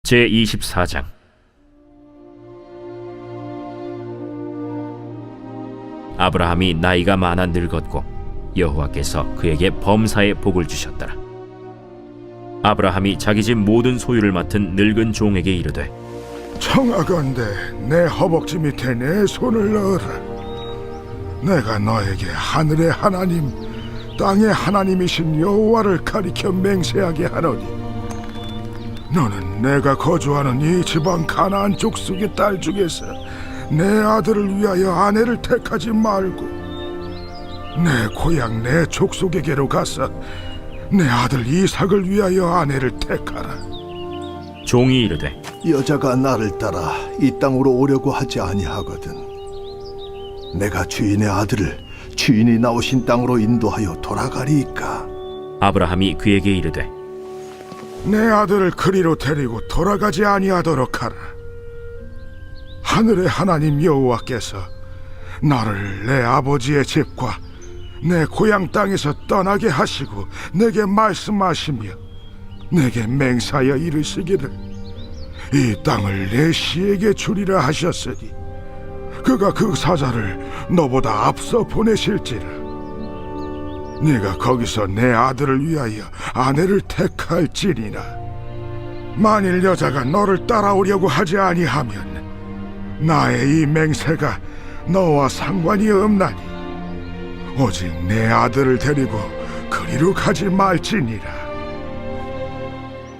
제24장. 아브라함이 나이가 많아 늙었고 여호와께서 그에게 범사의 복을 주셨더라. 아브라함이 자기 집 모든 소유를 맡은 늙은 종에게 이르되, 청하건대 내 허벅지 밑에 내 손을 넣어라. 내가 너에게 하늘의 하나님, 땅의 하나님이신 여호와를 가리켜 맹세하게 하노니, 너는 내가 거주하는 이 지방 가나안 족속의 딸 중에서 내 아들을 위하여 아내를 택하지 말고 내 고향 내 족속에게로 가서 내 아들 이삭을 위하여 아내를 택하라. 종이 이르되, 여자가 나를 따라 이 땅으로 오려고 하지 아니하거든. 내가 주인의 아들을 주인이 나오신 땅으로 인도하여 돌아가리이까. 아브라함이 그에게 이르되, 내 아들을 그리로 데리고 돌아가지 아니하도록 하라. 하늘의 하나님 여호와께서 나를 내 아버지의 집과 내 고향 땅에서 떠나게 하시고 내게 말씀하시며 내게 맹사하여 이르시기를 이 땅을 내 씨에게 주리라 하셨으니 그가 그 사자를 너보다 앞서 보내실지라. 네가 거기서 내 아들을 위하여 아내를 택할지니라. 만일 여자가 너를 따라오려고 하지 아니하면 나의 이 맹세가 너와 상관이 없나니 오직 내 아들을 데리고 그리로 가지 말지니라.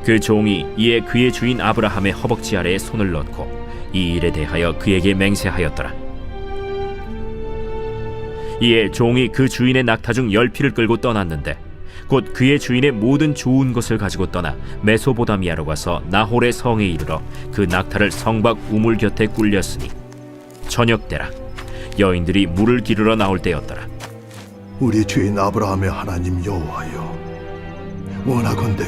그 종이 이에 그의 주인 아브라함의 허벅지 아래에 손을 넣고 이 일에 대하여 그에게 맹세하였더라. 이에 종이 그 주인의 낙타 중 10匹를 끌고 떠났는데 곧 그의 주인의 모든 좋은 것을 가지고 떠나 메소보다미아로 가서 나홀의 성에 이르러 그 낙타를 성 밖 우물 곁에 꿀렸으니 저녁 때라. 여인들이 물을 기르러 나올 때였더라. 우리 주인 아브라함의 하나님 여호와여, 원하건대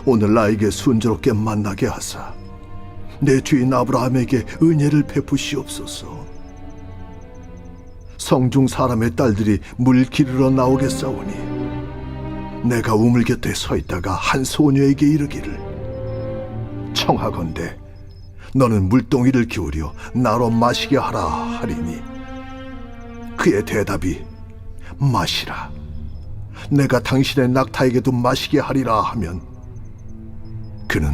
오늘 나에게 순조롭게 만나게 하사 내 주인 아브라함에게 은혜를 베푸시옵소서. 성중 사람의 딸들이 물 기르러 나오겠사오니 내가 우물 곁에 서 있다가 한 소녀에게 이르기를, 청하건대 너는 물동이를 기울여 나로 마시게 하라 하리니 그의 대답이 마시라, 내가 당신의 낙타에게도 마시게 하리라 하면 그는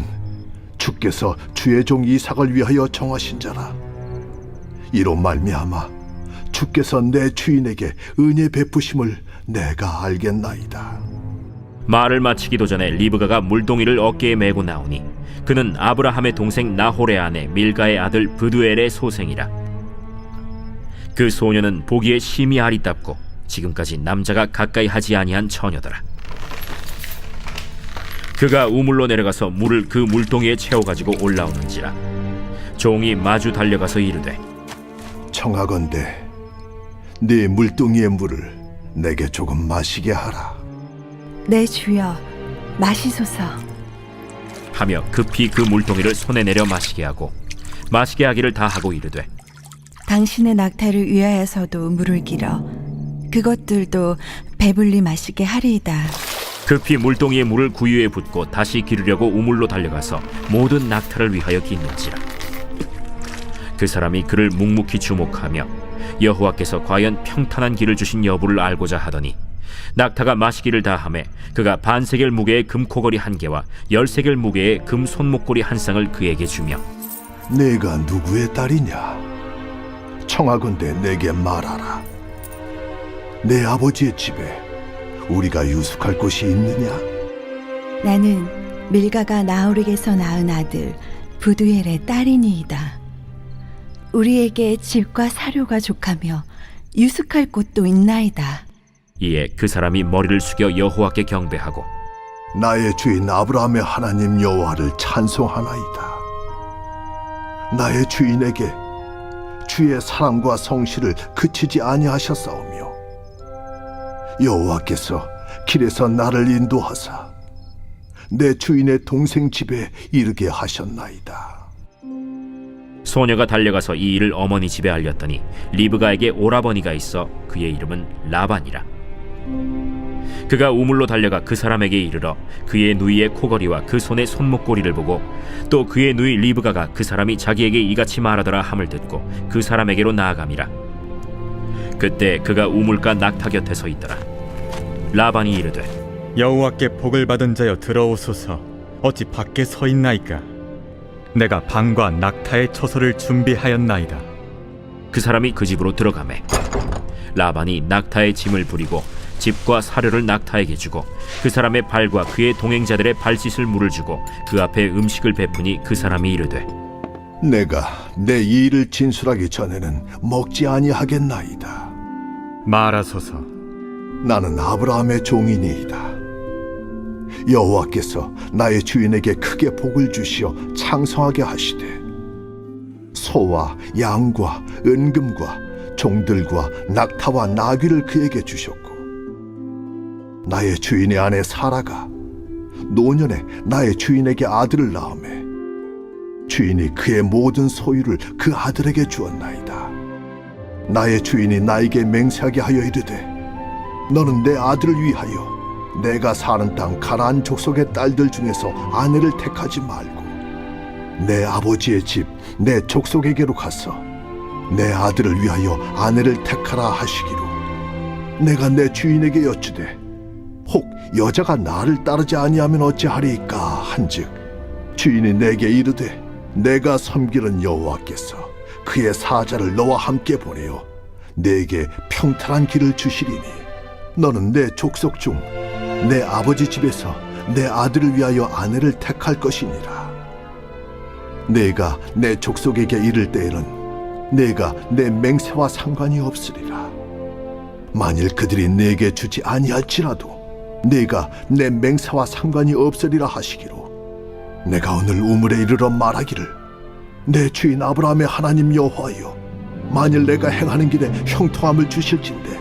주께서 주의 종 이삭을 위하여 정하신 자라. 이로 말미암아 주께서 내 주인에게 은혜 베푸심을 내가 알겠나이다. 말을 마치기도 전에 리브가가 물동이를 어깨에 메고 나오니 그는 아브라함의 동생 나홀의 아내 밀가의 아들 브두엘의 소생이라. 그 소녀는 보기에 심히 아리답고 지금까지 남자가 가까이 하지 아니한 처녀더라. 그가 우물로 내려가서 물을 그 물동이에 채워가지고 올라오는지라. 종이 마주 달려가서 이르되, 청하건대 네 물동이의 물을 내게 조금 마시게 하라. 내 주여, 마시소서. 하며 급히 그 물동이를 손에 내려 마시게 하고 마시게 하기를 다 하고 이르되, 당신의 낙타를 위하여서도 물을 길어 그것들도 배불리 마시게 하리이다. 급히 물동이의 물을 구유에 붓고 다시 기르려고 우물로 달려가서 모든 낙타를 위하여 깃는지라. 그 사람이 그를 묵묵히 주목하며 여호와께서 과연 평탄한 길을 주신 여부를 알고자 하더니 낙타가 마시기를 다하매 그가 반세겔 무게의 금코걸이 1개와 10세겔 무게의 금 손목걸이 1쌍을 그에게 주며, 내가 누구의 딸이냐? 청하건대 내게 말하라. 내 아버지의 집에 우리가 유숙할 곳이 있느냐? 나는 밀가가 나홀에게서 낳은 아들 부두엘의 딸이니이다. 우리에게 집과 사료가 족하며 유숙할 곳도 있나이다. 이에 그 사람이 머리를 숙여 여호와께 경배하고, 나의 주인 아브라함의 하나님 여호와를 찬송하나이다. 나의 주인에게 주의 사랑과 성실을 그치지 아니하셨사오며 여호와께서 길에서 나를 인도하사 내 주인의 동생 집에 이르게 하셨나이다. 소녀가 달려가서 이 일을 어머니 집에 알렸더니 리브가에게 오라버니가 있어 그의 이름은 라반이라. 그가 우물로 달려가 그 사람에게 이르러 그의 누이의 코걸이와 그 손의 손목고리를 보고 또 그의 누이 리브가가 그 사람이 자기에게 이같이 말하더라 함을 듣고 그 사람에게로 나아감이라. 그때 그가 우물가 낙타 곁에 서 있더라. 라반이 이르되 여호와께 복을 받은 자여 들어오소서. 어찌 밖에 서 있나이까? 내가 방과 낙타의 처소를 준비하였나이다. 그 사람이 그 집으로 들어가매 라반이 낙타의 짐을 부리고 집과 사료를 낙타에게 주고 그 사람의 발과 그의 동행자들의 발 씻을 물을 주고 그 앞에 음식을 베푸니 그 사람이 이르되 내가 내 이 일을 진술하기 전에는 먹지 아니하겠나이다. 말하소서. 나는 아브라함의 종이니이다. 여호와께서 나의 주인에게 크게 복을 주시어 창성하게 하시되 소와 양과 은금과 종들과 낙타와 나귀를 그에게 주셨고 나의 주인의 아내 사라가 노년에 나의 주인에게 아들을 낳으매 주인이 그의 모든 소유를 그 아들에게 주었나이다. 나의 주인이 나에게 맹세하게 하여 이르되 너는 내 아들을 위하여 내가 사는 땅 가나안 족속의 딸들 중에서 아내를 택하지 말고 내 아버지의 집 내 족속에게로 가서 내 아들을 위하여 아내를 택하라 하시기로 내가 내 주인에게 여쭈되 혹 여자가 나를 따르지 아니하면 어찌하리이까 한즉 주인이 내게 이르되 내가 섬기는 여호와께서 그의 사자를 너와 함께 보내어 내게 평탄한 길을 주시리니 너는 내 족속 중 내 아버지 집에서 내 아들을 위하여 아내를 택할 것이니라. 내가 내 족속에게 이를 때에는 내가 내 맹세와 상관이 없으리라. 만일 그들이 내게 주지 아니할지라도 내가 내 맹세와 상관이 없으리라 하시기로 내가 오늘 우물에 이르러 말하기를 내 주인 아브라함의 하나님 여호와여 만일 내가 행하는 길에 형통함을 주실진대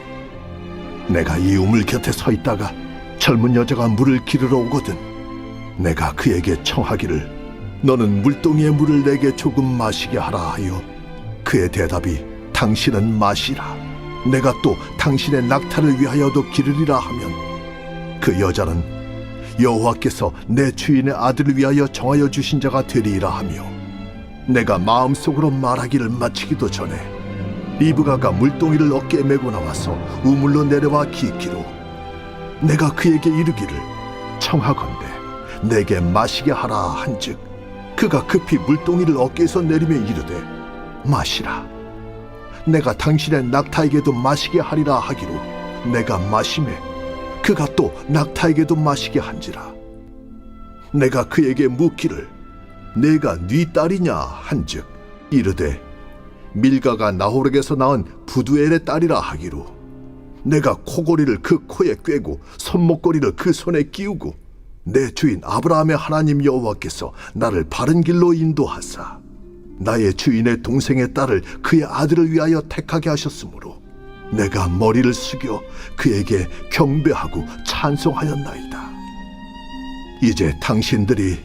내가 이 우물 곁에 서 있다가 젊은 여자가 물을 기르러 오거든 내가 그에게 청하기를 너는 물동이의 물을 내게 조금 마시게 하라 하여 그의 대답이 당신은 마시라 내가 또 당신의 낙타를 위하여도 기르리라 하면 그 여자는 여호와께서 내 주인의 아들을 위하여 정하여 주신 자가 되리이라 하며 내가 마음속으로 말하기를 마치기도 전에 리브가가 물동이를 어깨에 메고 나와서 우물로 내려와 기기로 내가 그에게 이르기를 청하건대 내게 마시게 하라 한즉 그가 급히 물동이를 어깨에서 내리며 이르되 마시라 내가 당신의 낙타에게도 마시게 하리라 하기로 내가 마시매 그가 또 낙타에게도 마시게 한지라 내가 그에게 묻기를 내가 네 딸이냐 한즉 이르되 밀가가 나홀에게서 낳은 부두엘의 딸이라 하기로 내가 코고리를 그 코에 꿰고 손목고리를 그 손에 끼우고 내 주인 아브라함의 하나님 여호와께서 나를 바른 길로 인도하사 나의 주인의 동생의 딸을 그의 아들을 위하여 택하게 하셨으므로 내가 머리를 숙여 그에게 경배하고 찬송하였나이다. 이제 당신들이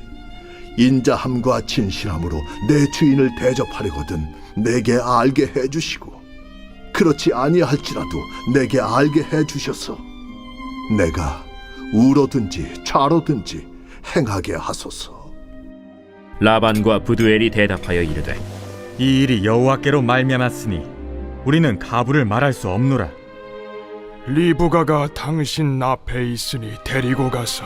인자함과 진실함으로 내 주인을 대접하려거든 내게 알게 해주시고 그렇지 아니할지라도 내게 알게 해주셔서 내가 우로든지 좌로든지 행하게 하소서. 라반과 부두엘이 대답하여 이르되 이 일이 여호와께로 말미암았으니 우리는 가부를 말할 수 없노라. 리브가가 당신 앞에 있으니 데리고 가서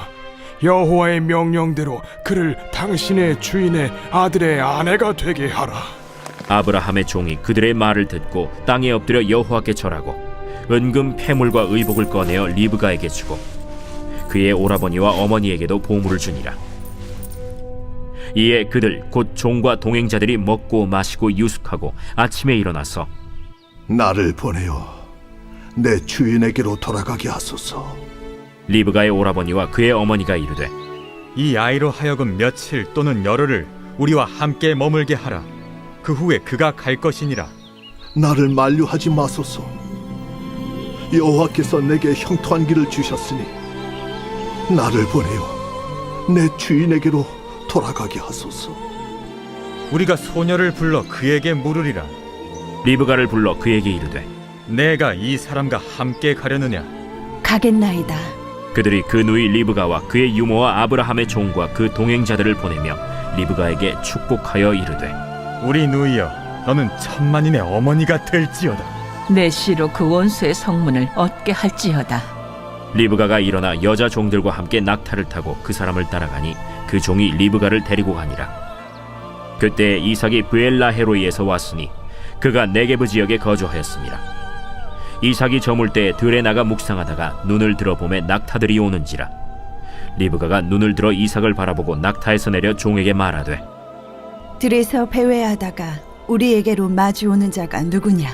여호와의 명령대로 그를 당신의 주인의 아들의 아내가 되게 하라. 아브라함의 종이 그들의 말을 듣고 땅에 엎드려 여호와께 절하고 은금 패물과 의복을 꺼내어 리브가에게 주고 그의 오라버니와 어머니에게도 보물을 주니라. 이에 그들 곧 종과 동행자들이 먹고 마시고 유숙하고 아침에 일어나서 나를 보내어 내 주인에게로 돌아가게 하소서. 리브가의 오라버니와 그의 어머니가 이르되 이 아이로 하여금 며칠 또는 열흘을 우리와 함께 머물게 하라. 그 후에 그가 갈 것이니라. 나를 만류하지 마소서. 여호와께서 내게 형통한 길을 주셨으니 나를 보내어 내 주인에게로 돌아가게 하소서. 우리가 소녀를 불러 그에게 물으리라. 리브가를 불러 그에게 이르되 내가 이 사람과 함께 가려느냐? 가겠나이다. 그들이 그 누이 리브가와 그의 유모와 아브라함의 종과 그 동행자들을 보내며 리브가에게 축복하여 이르되 우리 누이여, 너는 천만인의 어머니가 될지어다. 내 씨로 그 원수의 성문을 얻게 할지어다. 리브가가 일어나 여자 종들과 함께 낙타를 타고 그 사람을 따라가니 그 종이 리브가를 데리고 가니라. 그때 이삭이 브엘라헤로이에서 왔으니 그가 네게브 지역에 거주하였습니다. 이삭이 저물 때 들에 나가 묵상하다가 눈을 들어보매 낙타들이 오는지라. 리브가가 눈을 들어 이삭을 바라보고 낙타에서 내려 종에게 말하되 들에서 배회하다가 우리에게로 마주오는 자가 누구냐?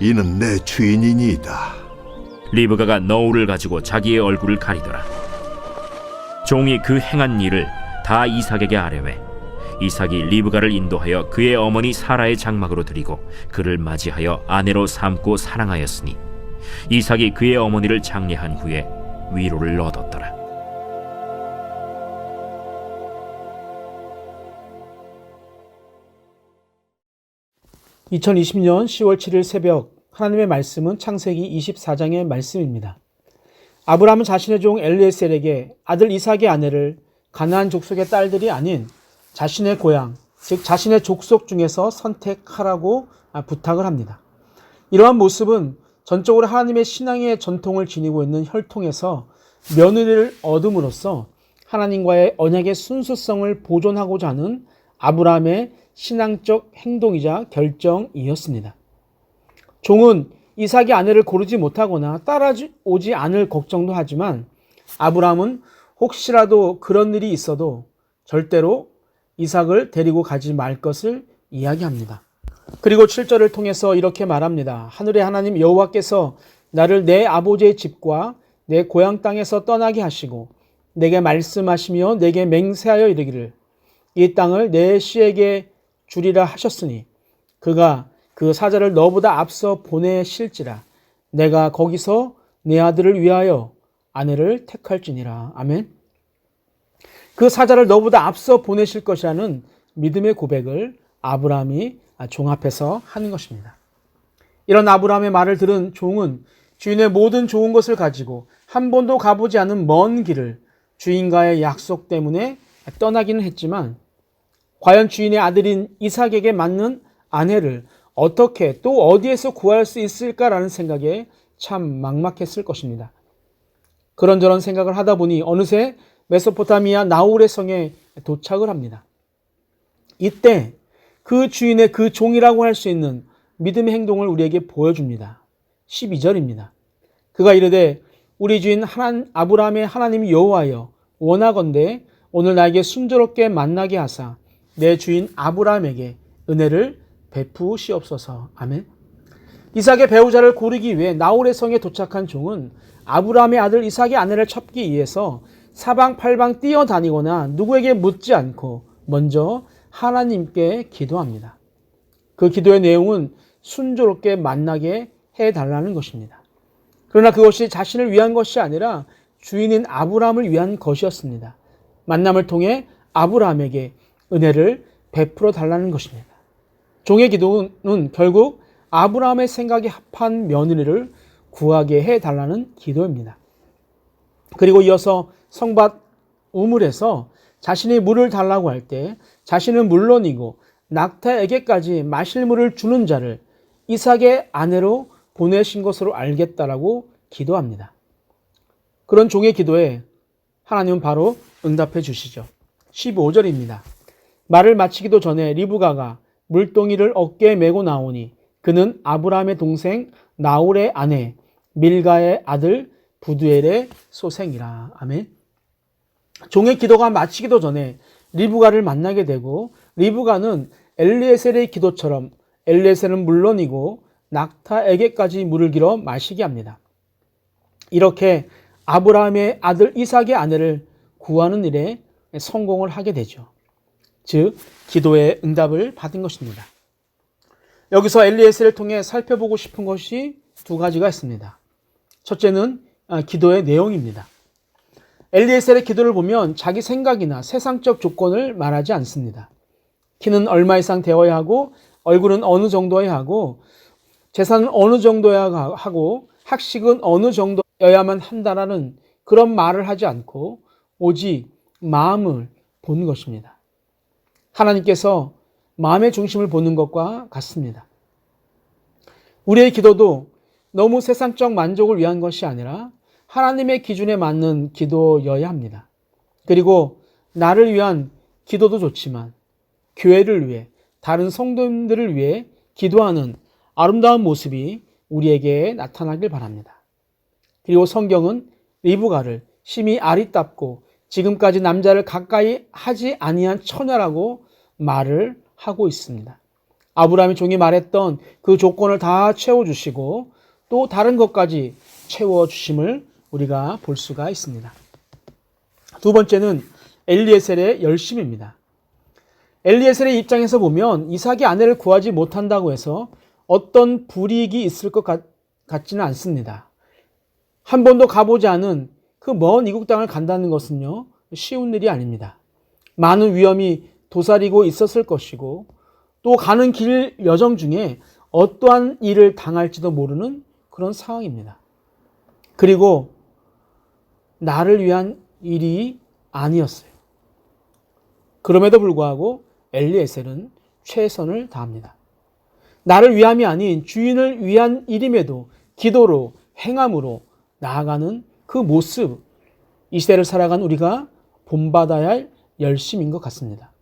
이는 내 주인이니이다. 리브가가 너울을 가지고 자기의 얼굴을 가리더라. 종이 그 행한 일을 다 이삭에게 아뢰매 이삭이 리브가를 인도하여 그의 어머니 사라의 장막으로 들이고 그를 맞이하여 아내로 삼고 사랑하였으니 이삭이 그의 어머니를 장례한 후에 위로를 얻었더라. (2020년 10월 7일) 새벽 하나님의 말씀은 창세기 24장의 말씀입니다. 아브라함은 자신의 종 엘리에셀에게 아들 이삭의 아내를 가나안 족속의 딸들이 아닌 자신의 고향, 즉 자신의 족속 중에서 선택하라고 부탁을 합니다. 이러한 모습은 전적으로 하나님의 신앙의 전통을 지니고 있는 혈통에서 며느리를 얻음으로써 하나님과의 언약의 순수성을 보존하고자 하는 아브라함의 신앙적 행동이자 결정이었습니다. 종은 이삭이 아내를 고르지 못하거나 따라오지 않을 걱정도 하지만 아브라함은 혹시라도 그런 일이 있어도 절대로 이삭을 데리고 가지 말 것을 이야기합니다. 그리고 7절을 통해서 이렇게 말합니다. 하늘의 하나님 여호와께서 나를 내 아버지의 집과 내 고향 땅에서 떠나게 하시고 내게 말씀하시며 내게 맹세하여 이르기를 이 땅을 내 씨에게 주리라 하셨으니 그가 그 사자를 너보다 앞서 보내실지라 내가 거기서 내 아들을 위하여 아내를 택할지니라. 아멘. 그 사자를 너보다 앞서 보내실 것이라는 믿음의 고백을 아브라함이 종 앞에서 하는 것입니다. 이런 아브라함의 말을 들은 종은 주인의 모든 좋은 것을 가지고 한 번도 가보지 않은 먼 길을 주인과의 약속 때문에 떠나기는 했지만 과연 주인의 아들인 이삭에게 맞는 아내를 어떻게 또 어디에서 구할 수 있을까라는 생각에 참 막막했을 것입니다. 그런저런 생각을 하다 보니 어느새 메소포타미아 나홀의 성에 도착을 합니다. 이때 그 주인의 그 종이라고 할 수 있는 믿음의 행동을 우리에게 보여줍니다. 12절입니다. 그가 이르되 우리 주인 아브라함의 하나님 여호와여 원하건대 오늘 나에게 순조롭게 만나게 하사 내 주인 아브라함에게 은혜를 베푸시옵소서. 아멘. 이삭의 배우자를 고르기 위해 나홀의 성에 도착한 종은 아브라함의 아들 이삭의 아내를 찾기 위해서 사방팔방 뛰어다니거나 누구에게 묻지 않고 먼저 하나님께 기도합니다. 그 기도의 내용은 순조롭게 만나게 해달라는 것입니다. 그러나 그것이 자신을 위한 것이 아니라 주인인 아브라함을 위한 것이었습니다. 만남을 통해 아브라함에게 은혜를 베풀어 달라는 것입니다. 종의 기도는 결국 아브라함의 생각에 합한 며느리를 구하게 해달라는 기도입니다. 그리고 이어서 성밭 우물에서 자신이 물을 달라고 할 때 자신은 물론이고 낙타에게까지 마실 물을 주는 자를 이삭의 아내로 보내신 것으로 알겠다라고 기도합니다. 그런 종의 기도에 하나님은 바로 응답해 주시죠. 15절입니다. 말을 마치기도 전에 리브가가 물동이를 어깨에 메고 나오니 그는 아브라함의 동생 나홀의 아내 밀가의 아들 부두엘의 소생이라. 아멘. 종의 기도가 마치기도 전에 리브가를 만나게 되고 리브가는 엘리에셀의 기도처럼 엘리에셀은 물론이고 낙타에게까지 물을 길어 마시게 합니다. 이렇게 아브라함의 아들 이삭의 아내를 구하는 일에 성공을 하게 되죠. 즉 기도의 응답을 받은 것입니다. 여기서 엘리에셀을 통해 살펴보고 싶은 것이 두 가지가 있습니다. 첫째는 기도의 내용입니다. 엘리에셀의 기도를 보면 자기 생각이나 세상적 조건을 말하지 않습니다. 키는 얼마 이상 되어야 하고 얼굴은 어느 정도여야 하고 재산은 어느 정도여야 하고 학식은 어느 정도여야만 한다라는 그런 말을 하지 않고 오직 마음을 보는 것입니다. 하나님께서 마음의 중심을 보는 것과 같습니다. 우리의 기도도 너무 세상적 만족을 위한 것이 아니라 하나님의 기준에 맞는 기도여야 합니다. 그리고 나를 위한 기도도 좋지만 교회를 위해, 다른 성도님들을 위해 기도하는 아름다운 모습이 우리에게 나타나길 바랍니다. 그리고 성경은 리브가를 심히 아리답고 지금까지 남자를 가까이 하지 아니한 처녀라고 말을 하고 있습니다. 아브라함의 종이 말했던 그 조건을 다 채워주시고 또 다른 것까지 채워주심을 우리가 볼 수가 있습니다. 두 번째는 엘리에셀의 열심입니다. 엘리에셀의 입장에서 보면 이삭이 아내를 구하지 못한다고 해서 어떤 불이익이 있을 것 같지는 않습니다. 한 번도 가보지 않은 그 먼 이국 땅을 간다는 것은요, 쉬운 일이 아닙니다. 많은 위험이 도사리고 있었을 것이고 또 가는 길 여정 중에 어떠한 일을 당할지도 모르는 그런 상황입니다. 그리고 나를 위한 일이 아니었어요. 그럼에도 불구하고 엘리에셀은 최선을 다합니다. 나를 위함이 아닌 주인을 위한 일임에도 기도로, 행함으로 나아가는 그 모습, 이 시대를 살아간 우리가 본받아야 할 열심인 것 같습니다.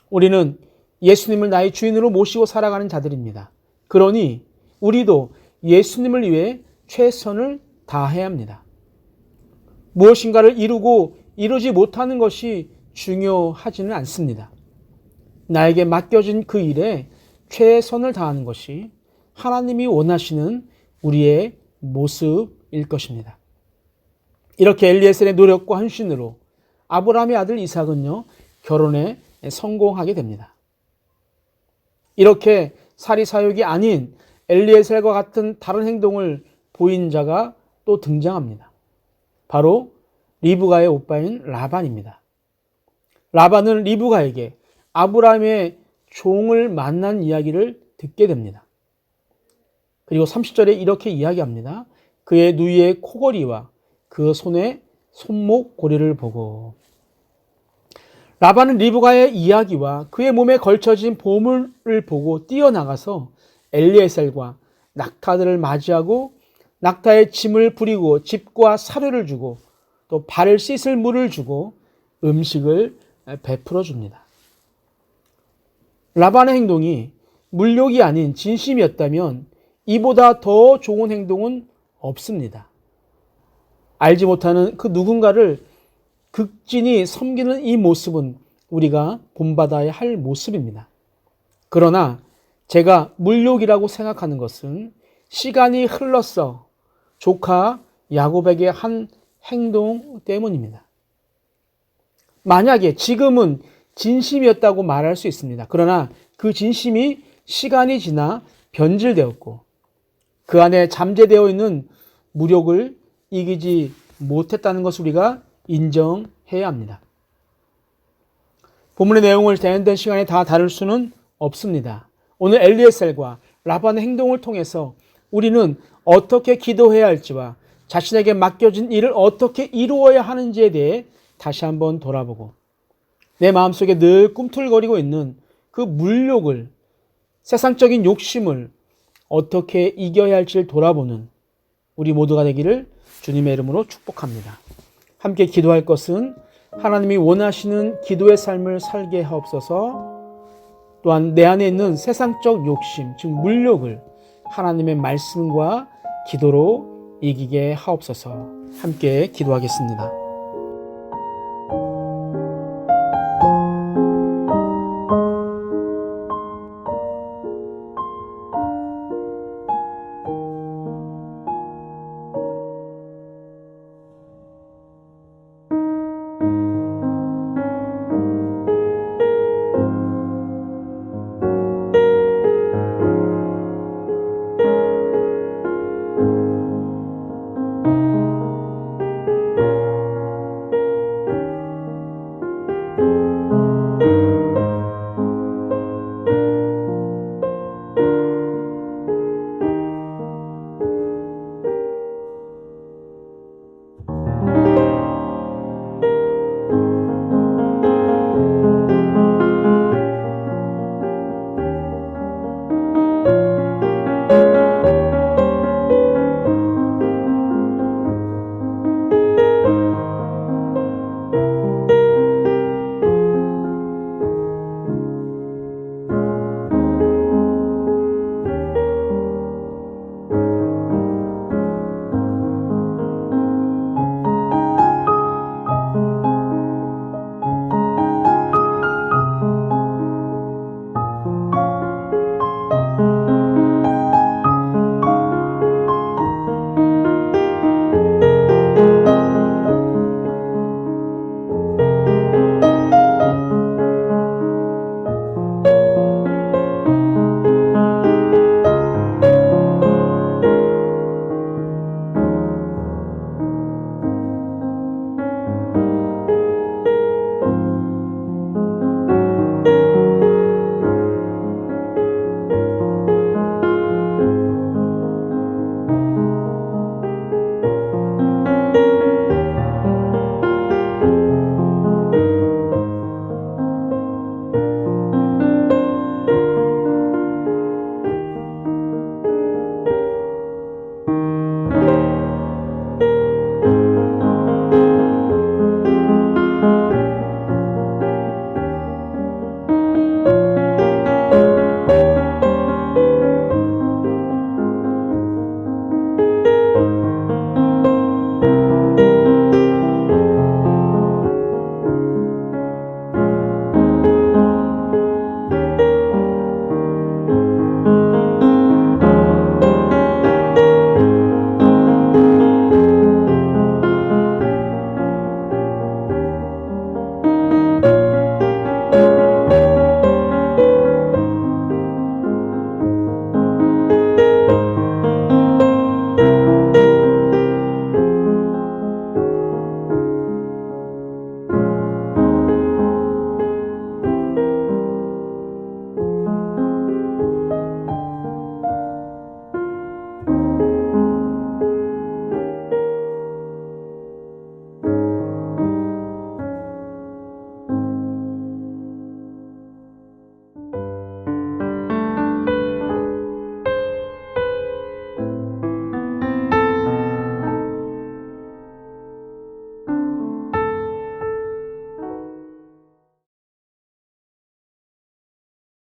우리는 예수님을 나의 주인으로 모시고 살아가는 자들입니다. 그러니 우리도 예수님을 위해 최선을 다해야 합니다. 무엇인가를 이루고 이루지 못하는 것이 중요하지는 않습니다. 나에게 맡겨진 그 일에 최선을 다하는 것이 하나님이 원하시는 우리의 모습일 것입니다. 이렇게 엘리에셀의 노력과 헌신으로 아브라함의 아들 이삭은요, 결혼에 성공하게 됩니다. 이렇게 사리사욕이 아닌 엘리에셀과 같은 다른 행동을 보인 자가 또 등장합니다. 바로 리브가의 오빠인 라반입니다. 라반은 리브가에게 아브라함의 종을 만난 이야기를 듣게 됩니다. 그리고 30절에 이렇게 이야기합니다. 그의 누이의 코걸이와 그 손의 손목 고리를 보고. 라반은 리브가의 이야기와 그의 몸에 걸쳐진 보물을 보고 뛰어나가서 엘리에셀과 낙타들을 맞이하고 낙타의 짐을 부리고 집과 사료를 주고 또 발을 씻을 물을 주고 음식을 베풀어 줍니다. 라반의 행동이 물욕이 아닌 진심이었다면 이보다 더 좋은 행동은 없습니다. 알지 못하는 그 누군가를 극진히 섬기는 이 모습은 우리가 본받아야 할 모습입니다. 그러나 제가 물욕이라고 생각하는 것은 시간이 흘러서 조카 야곱에게 한 행동 때문입니다. 만약에 지금은 진심이었다고 말할 수 있습니다. 그러나 그 진심이 시간이 지나 변질되었고 그 안에 잠재되어 있는 무력을 이기지 못했다는 것을 우리가 인정해야 합니다. 본문의 내용을 대한 시간에 다 다룰 수는 없습니다. 오늘 엘리에셀과 라반의 행동을 통해서 우리는 어떻게 기도해야 할지와 자신에게 맡겨진 일을 어떻게 이루어야 하는지에 대해 다시 한번 돌아보고 내 마음속에 늘 꿈틀거리고 있는 그 물욕을, 세상적인 욕심을 어떻게 이겨야 할지를 돌아보는 우리 모두가 되기를 주님의 이름으로 축복합니다. 함께 기도할 것은 하나님이 원하시는 기도의 삶을 살게 하옵소서. 또한 내 안에 있는 세상적 욕심, 즉 물욕을 하나님의 말씀과 기도로 이기게 하옵소서. 함께 기도하겠습니다.